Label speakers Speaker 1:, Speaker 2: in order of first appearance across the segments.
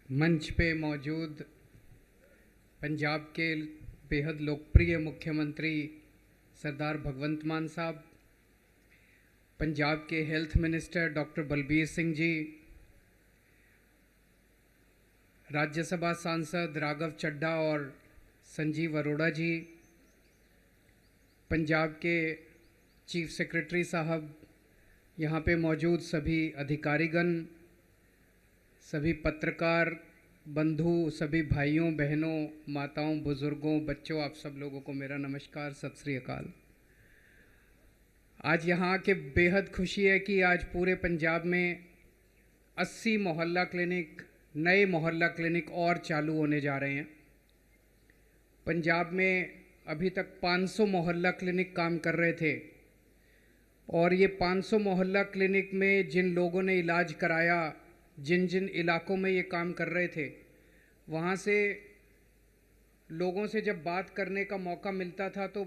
Speaker 1: मंच पे मौजूद पंजाब के बेहद लोकप्रिय मुख्यमंत्री सरदार भगवंत मान साहब, पंजाब के health minister doctor Balbir Singh ji, Rajya Sabha सांसद राघव चड्ढा और संजीव अरोड़ा जी, पंजाब के चीफ सेक्रेटरी साहब, यहाँ पे मौजूद सभी अधिकारीगण, सभी पत्रकार बंधु, सभी भाइयों बहनों, माताओं, बुजुर्गों, बच्चों, आप सब लोगों को मेरा नमस्कार, सत श्री अकाल। आज यहाँ के बेहद खुशी है कि आज पूरे पंजाब में 80 मोहल्ला क्लिनिक, नए मोहल्ला क्लिनिक और चालू होने जा रहे हैं। पंजाब में अभी तक 500 मोहल्ला क्लिनिक काम कर रहे थे और ये 500 मोहल्ला क्लिनिक में जिन लोगों ने इलाज कराया, जिन जिन इलाकों में ये काम कर रहे थे, वहाँ से लोगों से जब बात करने का मौका मिलता था तो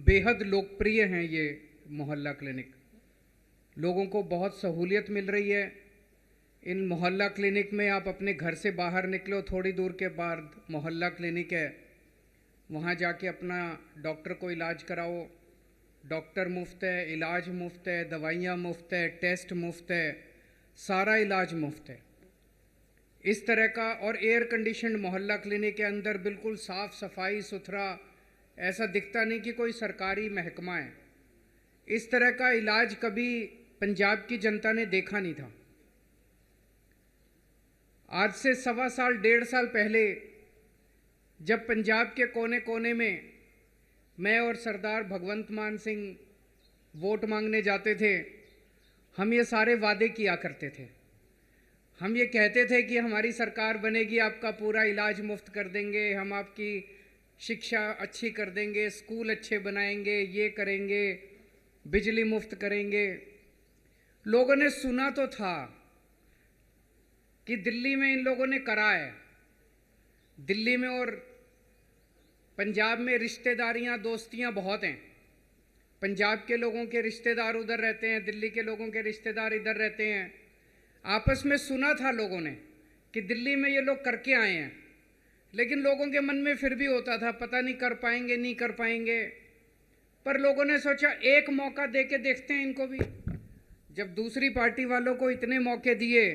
Speaker 1: बेहद लोकप्रिय हैं ये मोहल्ला क्लिनिक। लोगों को बहुत सहूलियत मिल रही है। इन मोहल्ला क्लिनिक में आप अपने घर से बाहर निकलो, थोड़ी दूर के बाद मोहल्ला क्लिनिक है, वहाँ जाके अपना डॉक्टर को इलाज कराओ। डॉक्टर मुफ्त है, इलाज मुफ्त है, दवाइयाँ मुफ्त है, टेस्ट मुफ्त है, सारा इलाज मुफ्त है। इस तरह का और एयर कंडीशनड मोहल्ला क्लिनिक के अंदर बिल्कुल साफ़ सफाई सुथरा, ऐसा दिखता नहीं कि कोई सरकारी महकमा है। इस तरह का इलाज कभी पंजाब की जनता ने देखा नहीं था। आज से 1.25 साल 1.5 साल पहले जब पंजाब के कोने कोने में मैं और सरदार भगवंत मान सिंह वोट मांगने जाते थे, हम ये सारे वादे किया करते थे। हम ये कहते थे कि हमारी सरकार बनेगी, आपका पूरा इलाज मुफ्त कर देंगे, हम आपकी शिक्षा अच्छी कर देंगे, स्कूल अच्छे बनाएंगे, ये करेंगे, बिजली मुफ्त करेंगे। लोगों ने सुना तो था कि दिल्ली में इन लोगों ने करा है। दिल्ली में और पंजाब में रिश्तेदारियां, दोस्तियां बहुत हैं। पंजाब के लोगों के रिश्तेदार उधर रहते हैं, दिल्ली के लोगों के रिश्तेदार इधर रहते हैं। आपस में सुना था लोगों ने कि दिल्ली में ये लोग करके आए हैं, लेकिन लोगों के मन में फिर भी होता था पता नहीं कर पाएंगे नहीं कर पाएंगे। पर लोगों ने सोचा एक मौका दे के देखते हैं इनको भी। जब दूसरी पार्टी वालों को इतने मौके दिए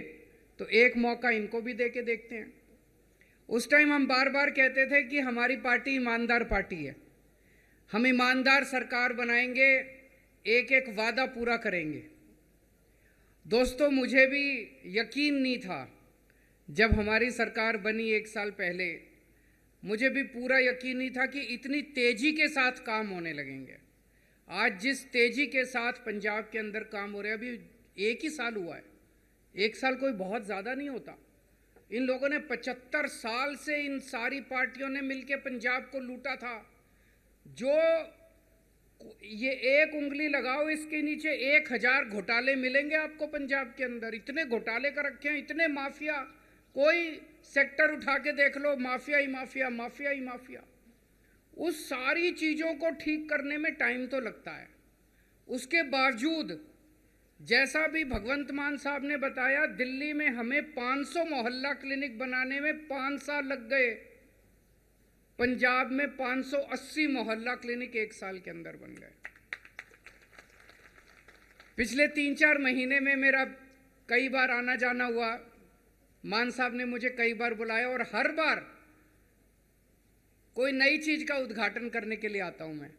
Speaker 1: तो एक मौका इनको भी दे के देखते हैं। उस टाइम हम बार बार कहते थे कि हमारी पार्टी ईमानदार पार्टी है, हम ईमानदार सरकार बनाएंगे, एक एक वादा पूरा करेंगे। दोस्तों, मुझे भी यकीन नहीं था जब हमारी सरकार बनी 1 साल पहले, मुझे भी पूरा यकीन नहीं था कि इतनी तेज़ी के साथ काम होने लगेंगे। आज जिस तेज़ी के साथ पंजाब के अंदर काम हो रहे हैं, अभी 1 ही साल हुआ है। 1 साल कोई बहुत ज़्यादा नहीं होता। इन लोगों ने 75 साल से इन सारी पार्टियों ने मिलकर पंजाब को लूटा था। जो ये एक उंगली लगाओ इसके नीचे 1000 घोटाले मिलेंगे आपको पंजाब के अंदर। इतने घोटाले कर रखे हैं, इतने माफिया, कोई सेक्टर उठा के देख लो, माफिया ही माफिया, माफिया ही माफिया। उस सारी चीज़ों को ठीक करने में टाइम तो लगता है। उसके बावजूद जैसा भी भगवंत मान साहब ने बताया, दिल्ली में हमें 500 मोहल्ला क्लिनिक बनाने में 5 साल लग गए। पंजाब में 580 मोहल्ला क्लिनिक 1 साल के अंदर बन गए। पिछले 3-4 महीने में मेरा कई बार आना जाना हुआ। मान साहब ने मुझे कई बार बुलाया और हर बार कोई नई चीज़ का उद्घाटन करने के लिए आता हूं मैं।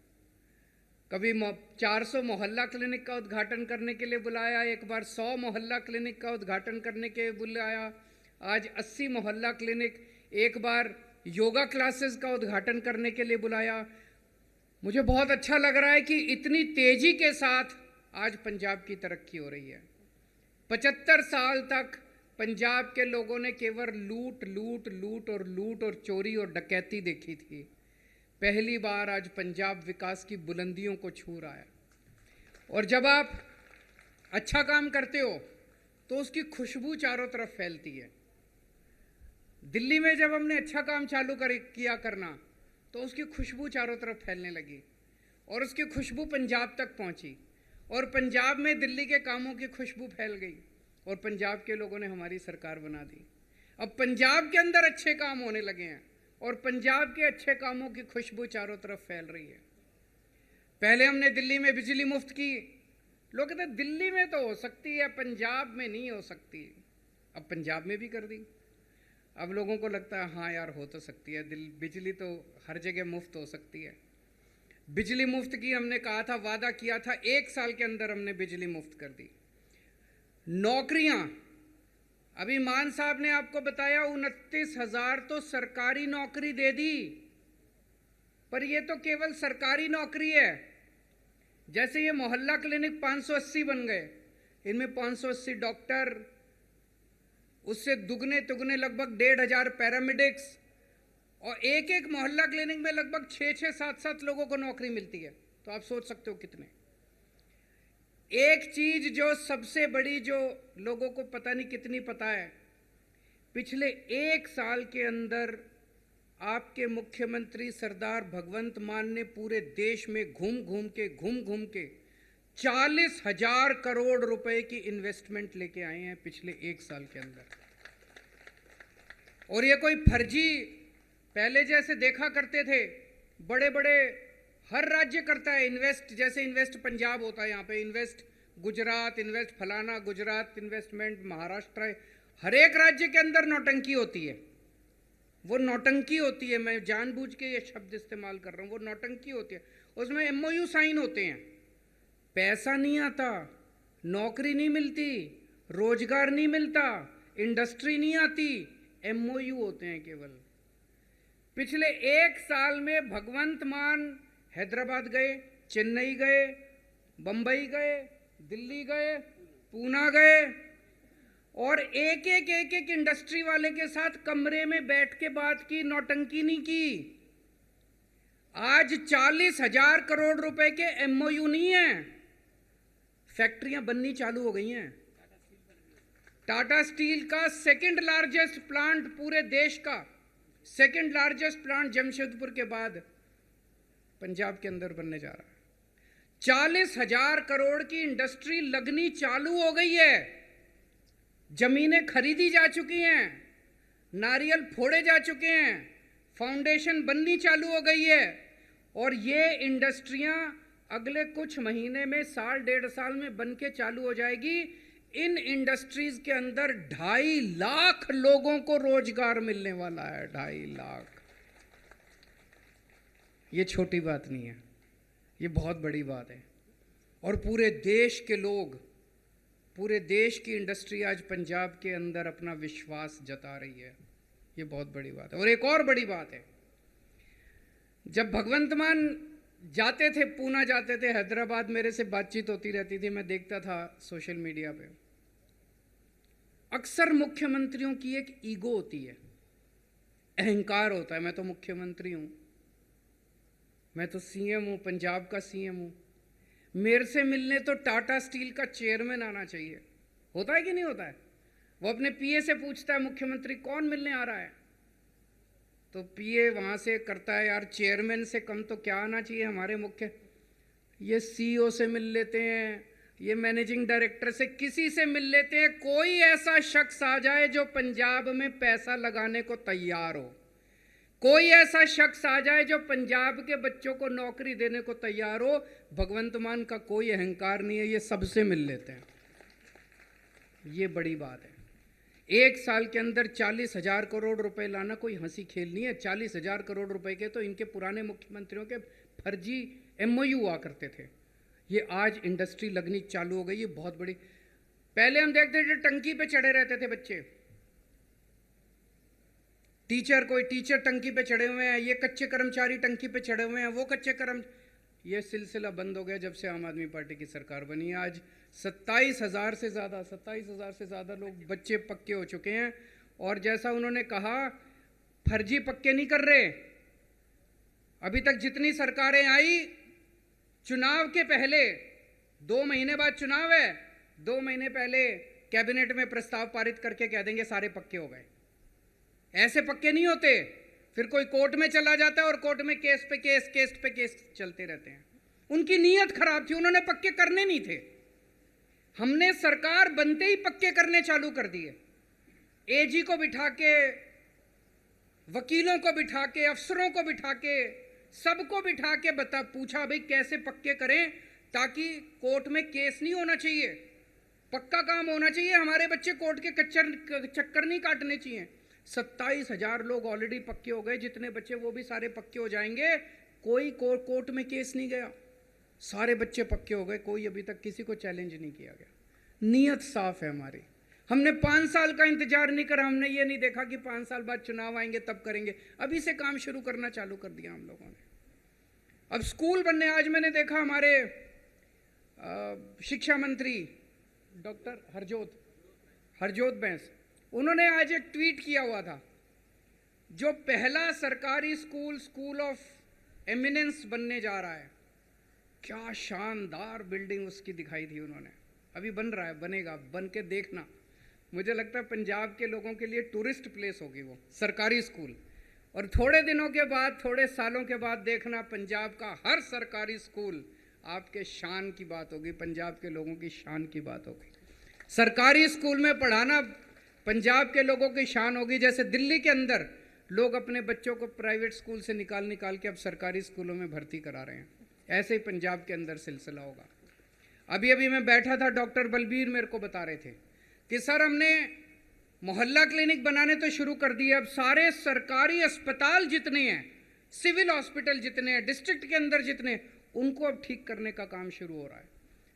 Speaker 1: कभी 400 मोहल्ला क्लिनिक का उद्घाटन करने के लिए बुलाया, एक बार 100 मोहल्ला क्लिनिक का उद्घाटन करने के लिए बुलाया, आज 80 मोहल्ला क्लिनिक, एक बार योगा क्लासेस का उद्घाटन करने के लिए बुलाया। मुझे बहुत अच्छा लग रहा है कि इतनी तेज़ी के साथ आज पंजाब की तरक्की हो रही है। 75 साल तक पंजाब के लोगों ने केवल लूट लूट लूट और लूट और चोरी और डकैती देखी थी। पहली बार आज पंजाब विकास की बुलंदियों को छू रहा है। और जब आप अच्छा काम करते हो तो उसकी खुशबू चारों तरफ फैलती है। दिल्ली में जब हमने अच्छा काम चालू किया करना तो उसकी खुशबू चारों तरफ फैलने लगी और उसकी खुशबू पंजाब तक पहुंची और पंजाब में दिल्ली के कामों की खुशबू फैल गई और पंजाब के लोगों ने हमारी सरकार बना दी। अब पंजाब के अंदर अच्छे काम होने लगे हैं और पंजाब के अच्छे कामों की खुशबू चारों तरफ फैल रही है। पहले हमने दिल्ली में बिजली मुफ्त की, लोग कहते हैं दिल्ली में तो हो सकती है, पंजाब में नहीं हो सकती। अब पंजाब में भी कर दी। अब लोगों को लगता है हाँ यार हो तो सकती है, बिजली तो हर जगह मुफ्त हो सकती है। बिजली मुफ्त की हमने कहा था, वादा किया था, 1 साल के अंदर हमने बिजली मुफ्त कर दी। नौकरियां, अभी मान साहब ने आपको बताया 29,000 तो सरकारी नौकरी दे दी, पर ये तो केवल सरकारी नौकरी है। जैसे ये मोहल्ला क्लिनिक 580 बन गए, इनमें 580 डॉक्टर, उससे दुगने तुगने लगभग 1,500 पैरामेडिक्स, और एक एक मोहल्ला क्लिनिक में लगभग 6-6, 7-7 लोगों को नौकरी मिलती है। तो आप सोच सकते हो कितने। एक चीज जो सबसे बड़ी, जो लोगों को पता नहीं कितनी पता है, पिछले 1 साल के अंदर आपके मुख्यमंत्री सरदार भगवंत मान ने पूरे देश में घूम घूम के 40,000 करोड़ रुपए की इन्वेस्टमेंट लेके आए हैं पिछले 1 साल के अंदर। और ये कोई फर्जी, पहले जैसे देखा करते थे बड़े बड़े, हर राज्य करता है इन्वेस्ट, जैसे इन्वेस्ट पंजाब होता है, यहाँ पे इन्वेस्ट गुजरात, इन्वेस्ट फलाना, गुजरात इन्वेस्टमेंट, महाराष्ट्र, हर एक राज्य के अंदर नौटंकी होती है। वो नौटंकी होती है, मैं जानबूझ के ये शब्द इस्तेमाल कर रहा हूँ, वो नौटंकी होती है। उसमें MOU साइन होते हैं, पैसा नहीं आता, नौकरी नहीं मिलती, रोजगार नहीं मिलता, इंडस्ट्री नहीं आती, MOU होते हैं केवल। पिछले 1 साल में भगवंत मान हैदराबाद गए, चेन्नई गए, बंबई गए, दिल्ली गए, पूना गए, और एक एक इंडस्ट्री वाले के साथ कमरे में बैठ के बात की, नौटंकी नहीं की। आज 40,000 करोड़ रुपए के MOU नहीं है, फैक्ट्रियां बननी चालू हो गई हैं। टाटा स्टील का 2nd लार्जेस्ट प्लांट पूरे देश का, 2nd लार्जेस्ट प्लांट जमशेदपुर के बाद पंजाब के अंदर बनने जा रहा है। 40,000 करोड़ की इंडस्ट्री लगनी चालू हो गई है, जमीनें खरीदी जा चुकी हैं, नारियल फोड़े जा चुके हैं, फाउंडेशन बननी चालू हो गई है, और ये इंडस्ट्रियां अगले कुछ महीने में, साल 1.5 साल में बन के चालू हो जाएगी। इन इंडस्ट्रीज के अंदर 2.5 लाख लोगों को रोजगार मिलने वाला है, 2.5 लाख। ये छोटी बात नहीं है, ये बहुत बड़ी बात है। और पूरे देश के लोग, पूरे देश की इंडस्ट्री आज पंजाब के अंदर अपना विश्वास जता रही है, ये बहुत बड़ी बात है। और एक और बड़ी बात है, जब भगवंत मान जाते थे, पूना जाते थे, हैदराबाद, मेरे से बातचीत होती रहती थी, मैं देखता था सोशल मीडिया पे। अक्सर मुख्यमंत्रियों की एक ईगो होती है, अहंकार होता है, मैं तो मुख्यमंत्री हूं, मैं तो CM हूं, पंजाब का CM हूं, मेरे से मिलने तो टाटा स्टील का चेयरमैन आना चाहिए। होता है कि नहीं होता है? वो अपने PA से पूछता है मुख्यमंत्री कौन मिलने आ रहा है, तो PA वहाँ से करता है, यार चेयरमैन से कम तो क्या आना चाहिए हमारे मुख्य, ये CEO से मिल लेते हैं, ये मैनेजिंग डायरेक्टर से, किसी से मिल लेते हैं। कोई ऐसा शख्स आ जाए जो पंजाब में पैसा लगाने को तैयार हो, कोई ऐसा शख्स आ जाए जो पंजाब के बच्चों को नौकरी देने को तैयार हो। भगवंत मान का कोई अहंकार नहीं है, ये सबसे मिल लेते हैं, ये बड़ी बात है। 1 साल के अंदर 40,000 करोड़ रुपए लाना कोई हंसी खेल नहीं है। 40,000 करोड़ रुपए के तो इनके पुराने मुख्यमंत्रियों के फर्जी MOU हुआ करते थे, ये आज इंडस्ट्री लगनी चालू हो गई, ये बहुत बड़ी। पहले हम देखते थे टंकी पे चढ़े रहते थे बच्चे, टीचर, कोई टीचर टंकी पे चढ़े हुए हैं, ये कच्चे कर्मचारी टंकी पे चढ़े हुए हैं, वो कच्चे ये सिलसिला बंद हो गया जब से आम आदमी पार्टी की सरकार बनी है। आज 27,000 से ज़्यादा लोग बच्चे पक्के हो चुके हैं। और जैसा उन्होंने कहा, फर्जी पक्के नहीं कर रहे। अभी तक जितनी सरकारें आई, चुनाव के पहले, 2 महीने बाद चुनाव है, 2 महीने पहले कैबिनेट में प्रस्ताव पारित करके कह देंगे सारे पक्के हो गए। ऐसे पक्के नहीं होते, फिर कोई कोर्ट में चला जाता है और कोर्ट में केस पे केस चलते रहते हैं। उनकी नीयत खराब थी, उन्होंने पक्के करने नहीं थे। हमने सरकार बनते ही पक्के करने चालू कर दिए। एजी को बिठा के, वकीलों को बिठा के, अफसरों को बिठा के, सबको बिठा के पूछा भाई कैसे पक्के करें ताकि कोर्ट में केस नहीं होना चाहिए, पक्का काम होना चाहिए, हमारे बच्चे कोर्ट के चक्कर नहीं काटने चाहिए। 27,000 लोग ऑलरेडी पक्के हो गए, जितने बच्चे वो भी सारे पक्के हो जाएंगे। कोई कोर्ट में केस नहीं गया, सारे बच्चे पक्के हो गए, कोई अभी तक किसी को चैलेंज नहीं किया गया। नीयत साफ है हमारी। हमने 5 साल का इंतजार नहीं करा, हमने ये नहीं देखा कि 5 साल बाद चुनाव आएंगे तब करेंगे, अभी से काम शुरू करना चालू कर दिया हम लोगों ने। अब स्कूल बनने, आज मैंने देखा हमारे शिक्षा मंत्री डॉक्टर हरजोत बैंस, उन्होंने आज एक ट्वीट किया हुआ था, जो पहला सरकारी स्कूल ऑफ एमिनेंस बनने जा रहा है, क्या शानदार बिल्डिंग उसकी दिखाई थी उन्होंने। अभी बन रहा है, बनेगा, बन के देखना। मुझे लगता है पंजाब के लोगों के लिए टूरिस्ट प्लेस होगी वो सरकारी स्कूल। और थोड़े दिनों के बाद, थोड़े सालों के बाद देखना, पंजाब का हर सरकारी स्कूल आपके शान की बात होगी, पंजाब के लोगों की शान की बात होगी। सरकारी स्कूल में पढ़ाना पंजाब के लोगों की शान होगी। जैसे दिल्ली के अंदर लोग अपने बच्चों को प्राइवेट स्कूल से निकाल के अब सरकारी स्कूलों में भर्ती करा रहे हैं, ऐसे ही पंजाब के अंदर सिलसिला होगा। अभी मैं बैठा था, डॉक्टर बलबीर मेरे को बता रहे थे कि सर हमने मोहल्ला क्लिनिक बनाने तो शुरू कर दिए, अब सारे सरकारी अस्पताल जितने हैं, सिविल हॉस्पिटल जितने हैं, डिस्ट्रिक्ट के अंदर जितने, उनको अब ठीक करने का काम शुरू हो रहा है।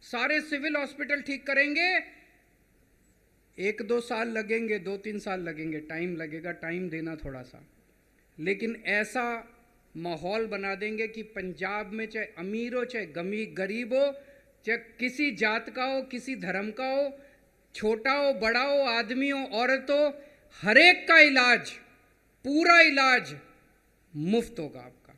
Speaker 1: सारे सिविल हॉस्पिटल ठीक करेंगे, 1-2 साल लगेंगे, 2-3 साल लगेंगे, टाइम लगेगा, टाइम देना थोड़ा सा, लेकिन ऐसा माहौल बना देंगे कि पंजाब में चाहे अमीर हो, चाहे गरीब हो, चाहे किसी जात का हो, किसी धर्म का हो, छोटा हो, बड़ा हो, आदमी हो, औरत हो, हर एक का इलाज, पूरा इलाज मुफ्त होगा आपका।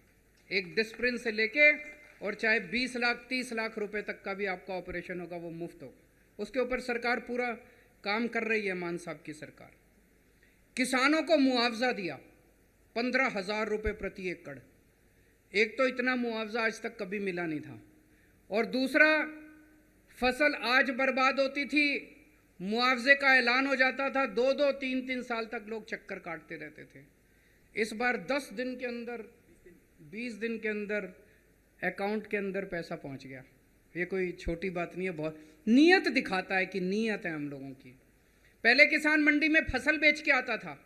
Speaker 1: एक डिस्प्रिन से लेके और चाहे 20 लाख 30 लाख रुपए तक का भी आपका ऑपरेशन होगा, वो मुफ्त होगा। उसके ऊपर सरकार पूरा काम कर रही है, मान साहब की सरकार। किसानों को मुआवजा दिया 15,000 रुपये प्रति एकड़। एक तो इतना मुआवजा आज तक कभी मिला नहीं था, और दूसरा फसल आज बर्बाद होती थी, मुआवजे का ऐलान हो जाता था, 2-2 3-3 साल तक लोग चक्कर काटते रहते थे। इस बार 10 दिन के अंदर, 20 दिन के अंदर अकाउंट के अंदर पैसा पहुंच गया। ये कोई छोटी बात नहीं है, बहुत नीयत दिखाता है कि नीयत है हम लोगों की। पहले किसान मंडी में फसल बेच के आता था,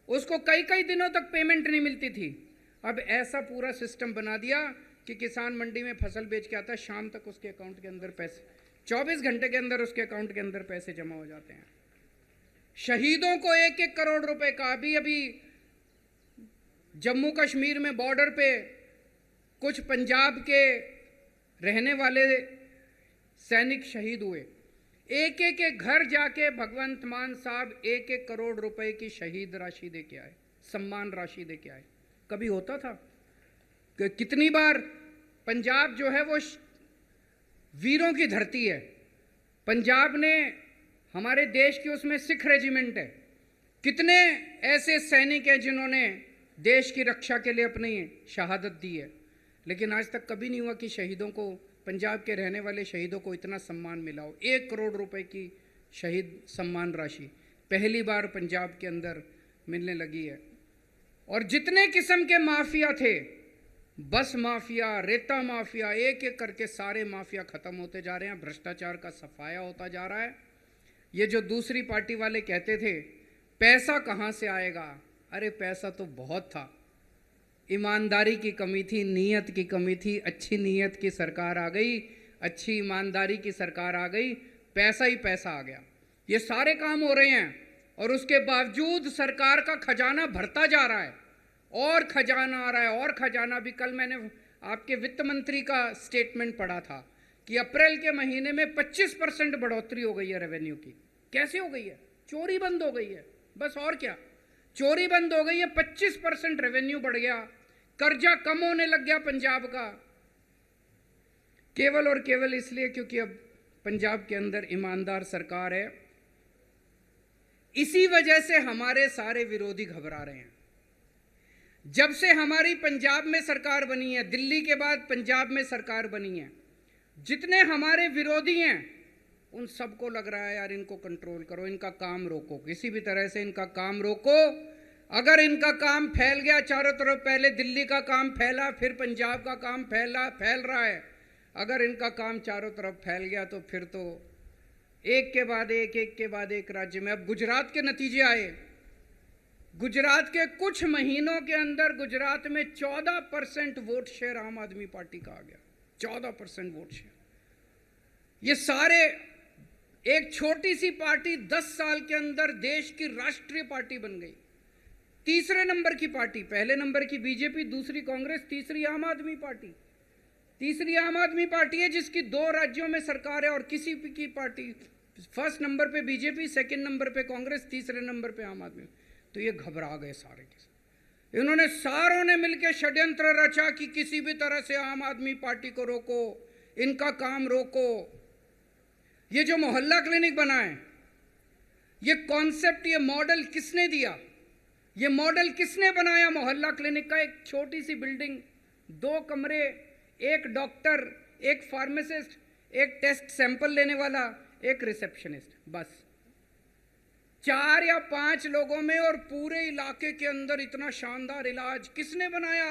Speaker 1: उसको कई दिनों तक पेमेंट नहीं मिलती थी। अब ऐसा पूरा सिस्टम बना दिया कि किसान मंडी में फसल बेच के आता है, शाम तक उसके अकाउंट के अंदर पैसे, 24 घंटे के अंदर उसके अकाउंट के अंदर पैसे जमा हो जाते हैं। शहीदों को 1-1 करोड़ रुपए का, अभी जम्मू कश्मीर में बॉर्डर पे कुछ पंजाब के रहने वाले सैनिक शहीद हुए, एक घर जाके भगवंत मान साहब 1-1 करोड़ रुपए की शहीद राशि दे के आए, सम्मान राशि दे के आए। कभी होता था? कितनी बार पंजाब जो है वो वीरों की धरती है। पंजाब ने हमारे देश की, उसमें सिख रेजिमेंट है, कितने ऐसे सैनिक हैं जिन्होंने देश की रक्षा के लिए अपनी शहादत दी है, लेकिन आज तक कभी नहीं हुआ कि शहीदों को, पंजाब के रहने वाले शहीदों को इतना सम्मान मिला हो। 1 करोड़ रुपए की शहीद सम्मान राशि पहली बार पंजाब के अंदर मिलने लगी है। और जितने किस्म के माफिया थे, बस माफिया, रेता माफिया, एक करके सारे माफिया खत्म होते जा रहे हैं, भ्रष्टाचार का सफाया होता जा रहा है। ये जो दूसरी पार्टी वाले कहते थे पैसा कहाँ से आएगा, अरे पैसा तो बहुत था, ईमानदारी की कमी थी, नीयत की कमी थी। अच्छी नीयत की सरकार आ गई, अच्छी ईमानदारी की सरकार आ गई, पैसा ही पैसा आ गया। ये सारे काम हो रहे हैं और उसके बावजूद सरकार का खजाना भरता जा रहा है, और खजाना आ रहा है, और खजाना भी। कल मैंने आपके वित्त मंत्री का स्टेटमेंट पढ़ा था कि अप्रैल के महीने में 25% बढ़ोतरी हो गई है रेवेन्यू की। कैसे हो गई है? चोरी बंद हो गई है, बस और क्या, चोरी बंद हो गई है, 25% रेवेन्यू बढ़ गया, कर्जा कम होने लग गया पंजाब का, केवल और केवल इसलिए क्योंकि अब पंजाब के अंदर ईमानदार सरकार है। इसी वजह से हमारे सारे विरोधी घबरा रहे हैं। जब से हमारी पंजाब में सरकार बनी है, दिल्ली के बाद पंजाब में सरकार बनी है, जितने हमारे विरोधी हैं उन सबको लग रहा है यार इनको कंट्रोल करो, इनका काम रोको, किसी भी तरह से इनका काम रोको। अगर इनका काम फैल गया चारों तरफ, पहले दिल्ली का काम फैला, फिर पंजाब का काम फैल रहा है, अगर इनका काम चारों तरफ फैल गया तो फिर तो एक के बाद एक राज्य में। अब गुजरात के नतीजे आए। गुजरात के कुछ महीनों के अंदर गुजरात में 14% वोट शेयर आम आदमी पार्टी का आ गया। 14% वोट शेयर। ये सारे, एक छोटी सी पार्टी 10 साल के अंदर देश की राष्ट्रीय पार्टी बन गई। तीसरे नंबर की पार्टी, पहले नंबर की बीजेपी, दूसरी कांग्रेस, तीसरी आम आदमी पार्टी। तीसरी आम आदमी पार्टी है जिसकी 2 राज्यों में सरकार है, और किसी की पार्टी फर्स्ट नंबर पे बीजेपी, सेकंड नंबर पे कांग्रेस, तीसरे नंबर पे आम आदमी। तो ये घबरा गए सारे के सारे। इन्होंने सारों ने मिलकर षड्यंत्र रचा कि किसी भी तरह से आम आदमी पार्टी को रोको, इनका काम रोको। ये जो मोहल्ला क्लिनिक बना है, ये कॉन्सेप्ट, ये मॉडल किसने दिया? ये मॉडल किसने बनाया मोहल्ला क्लिनिक का? एक छोटी सी बिल्डिंग, 2 कमरे, एक डॉक्टर, एक फार्मासिस्ट, एक टेस्ट सैंपल लेने वाला, एक रिसेप्शनिस्ट, बस 4 या 5 लोगों में, और पूरे इलाके के अंदर इतना शानदार इलाज किसने बनाया?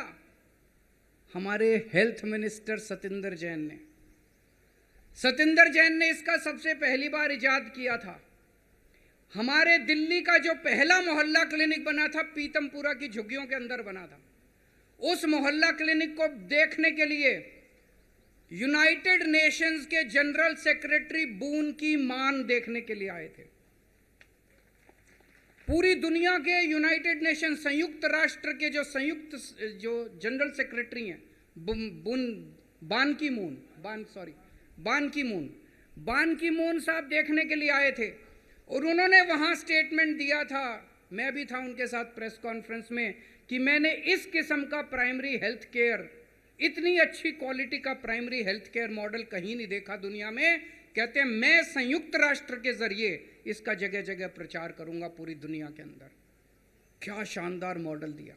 Speaker 1: हमारे हेल्थ मिनिस्टर सतिंदर जैन ने। सतिंदर जैन ने इसका सबसे पहली बार इजाद किया था। हमारे दिल्ली का जो पहला मोहल्ला क्लिनिक बना था, पीतमपुरा की झुग्गियों के अंदर बना था। उस मोहल्ला क्लिनिक को देखने के लिए यूनाइटेड नेशंस के जनरल सेक्रेटरी बून की मान देखने के लिए आए थे। पूरी दुनिया के यूनाइटेड नेशन, संयुक्त राष्ट्र के जो जनरल सेक्रेटरी हैं, बान की मून साहब देखने के लिए आए थे, और उन्होंने वहां स्टेटमेंट दिया था, मैं भी था उनके साथ प्रेस कॉन्फ्रेंस में, कि मैंने इस किस्म का प्राइमरी हेल्थ केयर, इतनी अच्छी क्वालिटी का प्राइमरी हेल्थ केयर मॉडल कहीं नहीं देखा दुनिया में। कहते हैं मैं संयुक्त राष्ट्र के जरिए इसका जगह जगह प्रचार करूंगा पूरी दुनिया के अंदर। क्या शानदार मॉडल दिया।